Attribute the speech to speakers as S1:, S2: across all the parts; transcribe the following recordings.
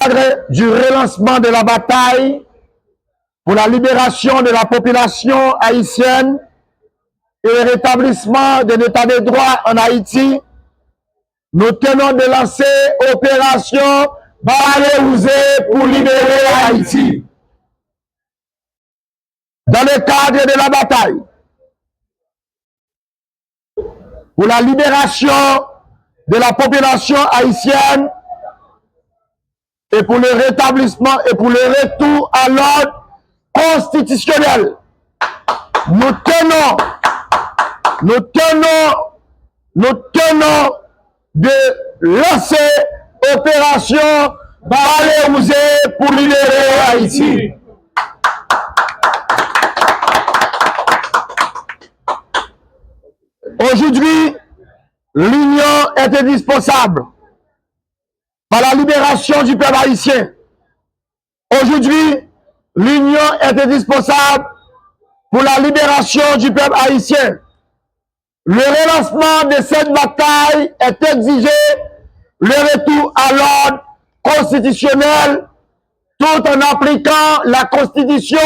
S1: cadre du relancement de la bataille pour la libération de la population haïtienne et le rétablissement de l'état de droit en Haïti, nous tenons de lancer opération Balaouzé pour libérer Haïti. Dans le cadre de la bataille pour la libération de la population haïtienne et pour le rétablissement et pour le retour à l'ordre constitutionnel, nous tenons de lancer opération Balaouzé pour libérer Haïti. Aujourd'hui, l'union est indispensable par la libération du peuple haïtien. Aujourd'hui, l'union est indispensable pour la libération du peuple haïtien. Le relancement de cette bataille est exigé, le retour à l'ordre constitutionnel, tout en appliquant la Constitution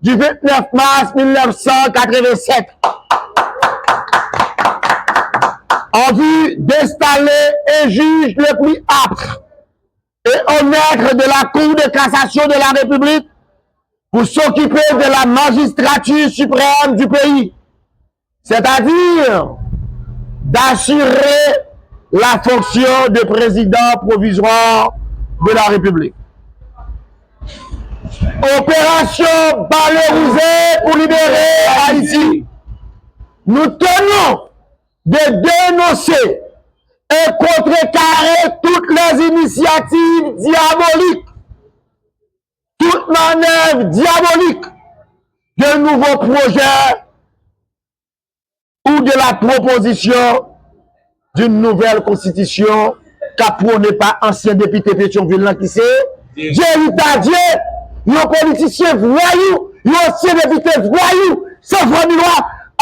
S1: du 29 mars 1987. En vue d'installer un juge le plus apte et honnête de la Cour de cassation de la République pour s'occuper de la magistrature suprême du pays, c'est-à-dire d'assurer la fonction de président provisoire de la République. Opération Balaouzé pour libérer Haïti. Nous tenons de dénoncer et contrecarrer toutes les initiatives diaboliques, toute manœuvre diabolique de nouveaux projets ou de la proposition d'une nouvelle constitution qu'a prôné par ancien député Pétionville qui c'est Jerry Tadier, un politicien voyou, un ancien député voyou, sans formule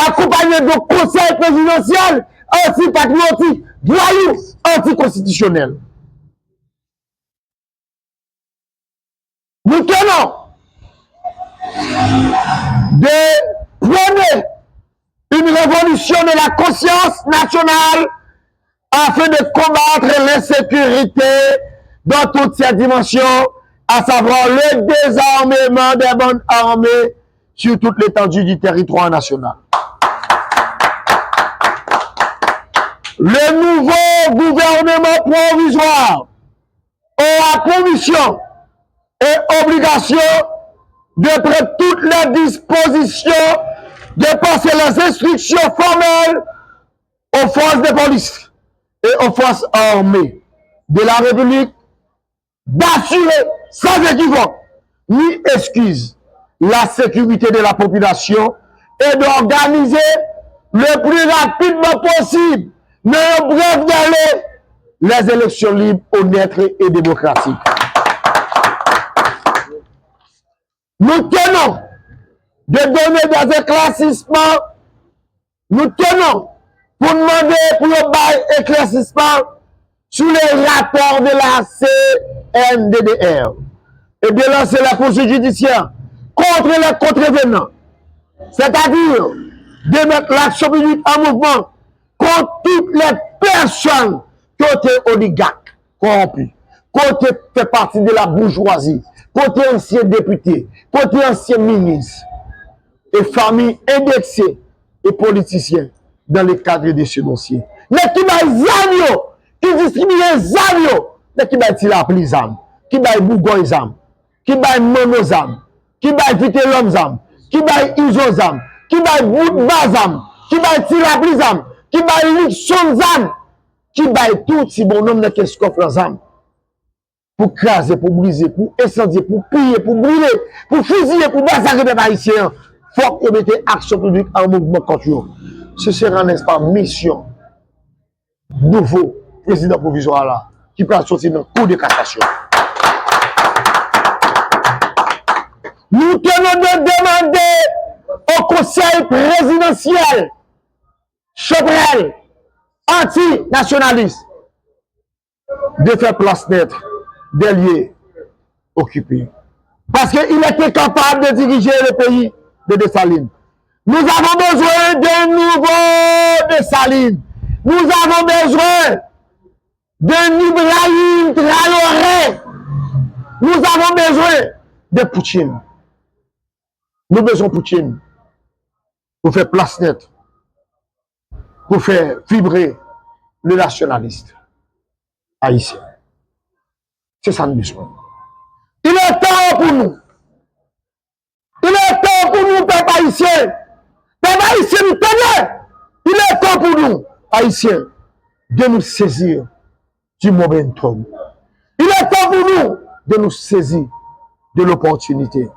S1: accompagné de conseil présidentiel anti-patriotique, voyou, anticonstitutionnel. Nous tenons de prôner une révolution de la conscience nationale afin de combattre l'insécurité dans toutes ses dimensions, à savoir le désarmement des bandes armées sur toute l'étendue du territoire national. Le nouveau gouvernement provisoire aura pour mission et obligation de prendre toutes les dispositions, de passer les instructions formelles aux forces de police et aux forces armées de la République d'assurer sans équivoque ni excuse la sécurité de la population et d'organiser le plus rapidement possible, mais en bref délai, les élections libres, honnêtes et démocratiques. Nous tenons de donner des éclaircissements, nous tenons pour demander pour le bail éclaircissement sur les rapports de la CNDDR et de lancer la poursuite judiciaire contre les contrevenants, c'est-à-dire de mettre l'action publique en mouvement contre toutes les personnes qui ont été oligarques, corrompus, qui ont fait partie de la bourgeoisie, qui ont été anciens députés, qui ont été anciens ministres, et familles indexées et politiciens dans le cadre de ce dossier. Mais qui va Zamio, qui distribue les Zamio, mais qui va tirer les âmes, qui va Bougon les âmes, qui va Mono âmes, qui va Vite l'homme âmes, qui va Iso âmes, qui va Boudba âmes, qui va tirer les âmes, qui va Lixon âmes, qui va tout si bon homme de qu'est-ce qu'on fait âmes. Pour craser, pour briser, pour incendier, pour piller, pour brûler, pour fusiller, pour massacrer les Haïtiens. Il faut que mettez action publique en mouvement contre eux. Ce sera, n'est-ce pas, mission nouveau président provisoire là, qui peut sortir dans le cours de cassation. Nous tenons de demander au conseil présidentiel, Chobrel, anti-nationaliste, de faire place nette des lieux occupé. Parce qu'il était capable de diriger le pays de Dessalines. Nous avons besoin d'un nouveau Dessalines. Nous avons besoin d'un Ibrahim Traoré. Nous avons besoin de Poutine. Nous avons besoin de Poutine pour faire place nette, pour faire vibrer le nationaliste haïtien. C'est ça le besoin. Il est temps pour nous. Il est temps pour nous, peuple haïtien. Peuple haïtien, nous tenez. Il est temps pour nous, haïtiens, de nous saisir du momentum. Il est temps pour nous de nous saisir de l'opportunité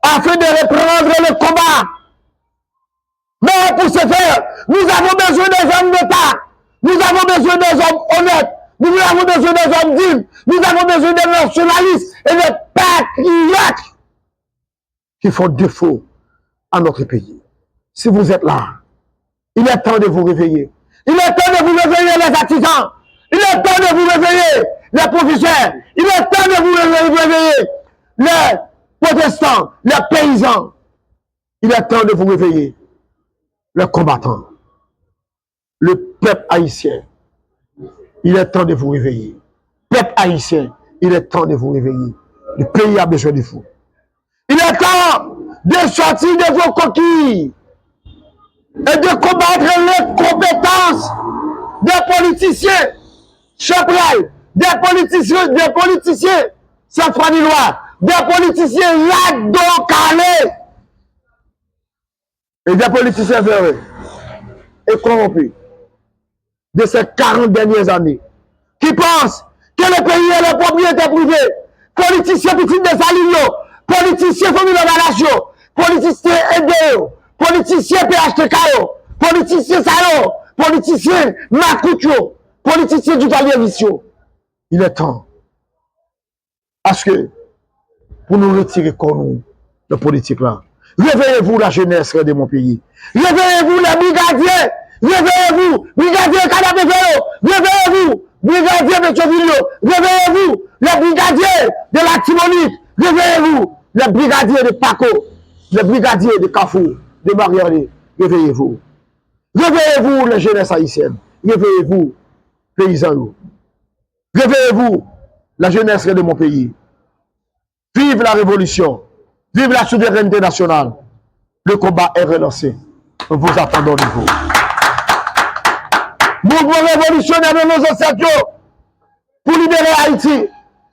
S1: afin de reprendre le combat. Mais pour ce faire, nous avons besoin des hommes d'État. Nous avons besoin des hommes honnêtes. Nous avons besoin des hommes dignes. Nous avons besoin des nationalistes et des patriotes qui font défaut à notre pays. Si vous êtes là, il est temps de vous réveiller. Il est temps de vous réveiller les artisans. Il est temps de vous réveiller les professeurs. Il est temps de vous réveiller les protestants, les paysans. Il est temps de vous réveiller les combattants. Le peuple haïtien. Il est temps de vous réveiller. Peuple haïtien, il est temps de vous réveiller. Le pays a besoin de vous. Il est temps de sortir de vos coquilles et de combattre les compétences des politiciens Chapral, des politiciens Saint-Franilois, des politiciens Lac-Don-Calais et des politiciens verrés et corrompus de ces 40 dernières années qui pensent que le pays est la propriété privée. Politiciens petits de Saligno, politiciens famille de Valachio, politiciens EDO, politiciens PHTK, politiciens Salo, politiciens Makucho, politiciens du Valier Vissio. Il est temps. Parce que pour nous retirer comme nous de politique là, réveillez-vous la jeunesse de mon pays. Réveillez-vous les brigadiers. Réveillez-vous, brigadier Kadapéféo. Réveillez-vous, brigadier Métiovilio. Réveillez-vous, les brigadiers de la Timonique. Réveillez-vous, les brigadiers de Paco. Les brigadiers de Kafou, de Mariani. Réveillez-vous. Réveillez-vous, les jeunesses haïtiennes. Réveillez-vous, paysans. Réveillez-vous, la jeunesse de mon pays. Vive la révolution. Vive la souveraineté nationale. Le combat est relancé. Nous vous attendons de vous. Mouvement révolutionnaire de nos ancêtres pour libérer Haïti.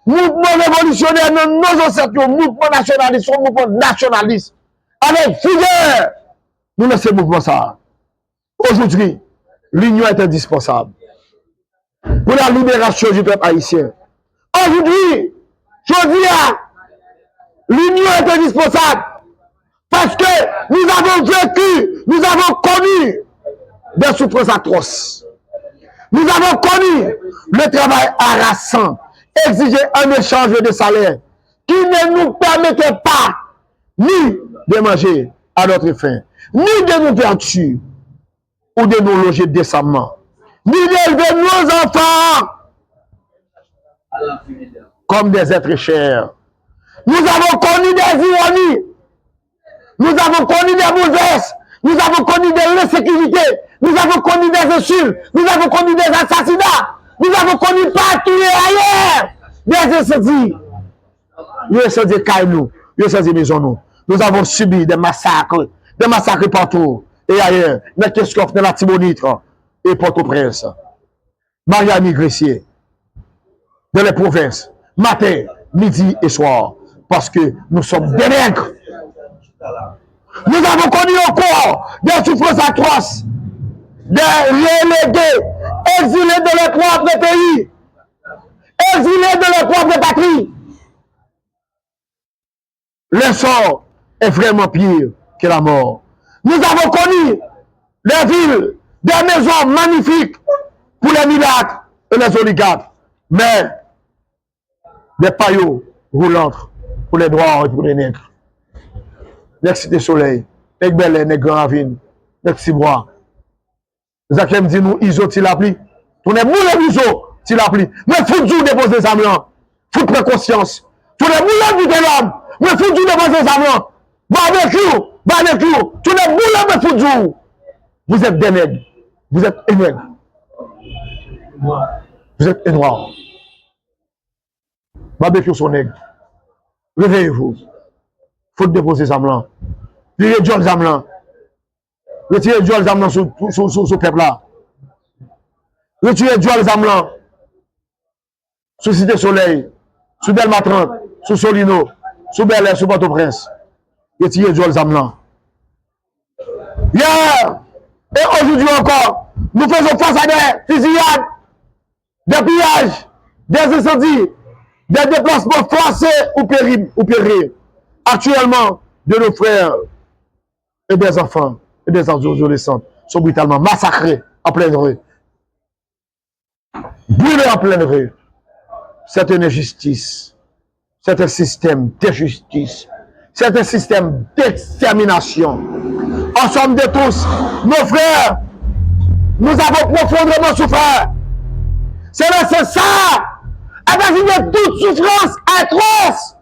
S1: Mouvement révolutionnaire de nos ancêtres. Mouvement nationaliste. Mouvement nationaliste. Avec vigueur. Nous laissons mouvement ça. Aujourd'hui, l'union est indispensable pour la libération du peuple haïtien. Aujourd'hui, je dis l'union est indispensable parce que nous avons vécu, nous avons connu des souffrances atroces. Nous avons connu le travail harassant, exigé un échange de salaire qui ne nous permettait pas ni de manger à notre faim, ni de nous vertuer ou de nous loger décemment, ni d'élever nos enfants comme des êtres chers. Nous avons connu des ironies, nous avons connu des bouleverses, nous avons connu de l'insécurité, nous avons connu des insultes, nous avons connu des assassinats, nous avons connu partout et ailleurs des incendies. Des incendies Kailou, des incendies maisons. Nous avons subi des massacres partout et ailleurs, dans le Kescoff, dans la Tibonite et Port-au-Prince, Mariani Gressier, dans les provinces, matin, midi et soir, parce que nous sommes des nègres. Nous avons connu encore des souffrances atroces, des relégués, exilés de leur propre pays, exilés de leur propre patrie. Le sort est vraiment pire que la mort. Nous avons connu les villes, des maisons magnifiques pour les milliards et les oligarques, mais des paillots roulantes pour les noirs et pour les nègres. Les Cité Soleil, les Bel, les Grand Ravine, les Cibois. Zakem dit nous, Iso, tu l'as pris. On est moulé Iso, tu l'as pris. Mais faut toujours déposer des âmes là. Faut prendre conscience. Tous les boulons du l'homme, me foutent du devant ces amants. Barbecue, tous les boulons me foutent du. Vous êtes des nègres. Vous êtes des nègres. Vous êtes des noirs. Barbecue sont nègres. Réveillez-vous. Faut déposer ces amants. Retirez John Zamlan. Retirez John Zamlan sur ce peuple-là. Retirez John Zamlan. Sur Cité Soleil. Sur Delma 30. Sur Solino. Sur Bel Air. Sur Port-au-Prince. Retirez John Zamlan. Hier et aujourd'hui encore, nous faisons face à des fusillades, des pillages, des incendies, des déplacements forcés ou périr. Actuellement, de nos frères et des enfants et des adolescents sont brutalement massacrés en pleine rue. Brûlés en pleine rue. C'est une injustice. C'est un système d'injustice. C'est un système d'extermination. En somme de tous, nos frères, nous avons profondément souffert. C'est nécessaire, à partir de toute souffrance atroce,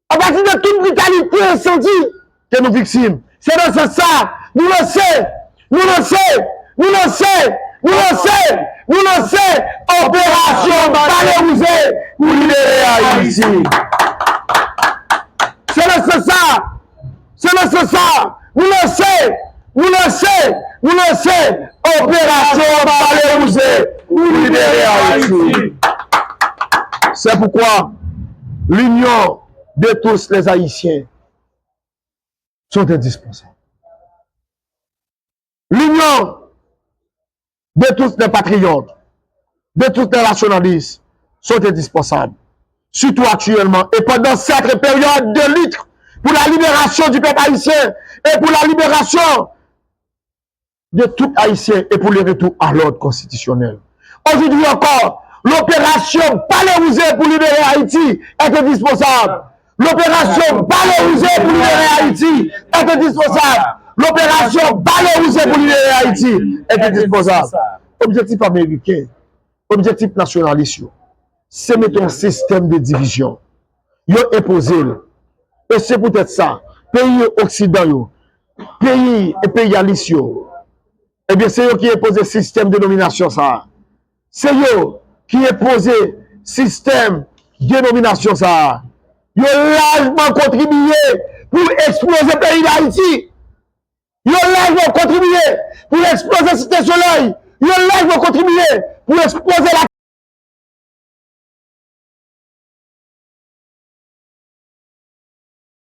S1: à partir de toute brutalité incendie que nous victimes. C'est nécessaire, nous le savons, opération Paléouzé pour libérer Haïti. C'est nécessaire, nous le savons, opération Paléouzé pour libérer Haïti. C'est pourquoi l'union de tous les Haïtiens sont indispensables. L'union de tous les patriotes, de tous les nationalistes sont indispensables. Surtout actuellement et pendant cette période de lutte pour la libération du peuple haïtien et pour la libération de tout haïtien et pour le retour à l'ordre constitutionnel. Aujourd'hui encore, l'opération Paléouzé pour libérer Haïti est indispensable. L'opération Paléouzé pour libérer Haïti est indispensable. L'opération Paléouzé pour libérer Haïti est indispensable. Objectif américain, objectif nationaliste, c'est mettre un système de division. Ils ont imposé. Et c'est peut-être ça. Pays occidentaux, pays impérialistes, eh bien c'est eux qui imposent le système de domination ça. C'est eux qui imposent le système de domination ça. Ils ont largement contribué pour exploser le pays d'Haïti. Ils ont largement contribué pour exploser Cité Soleil. Ils ont largement contribué pour exploser la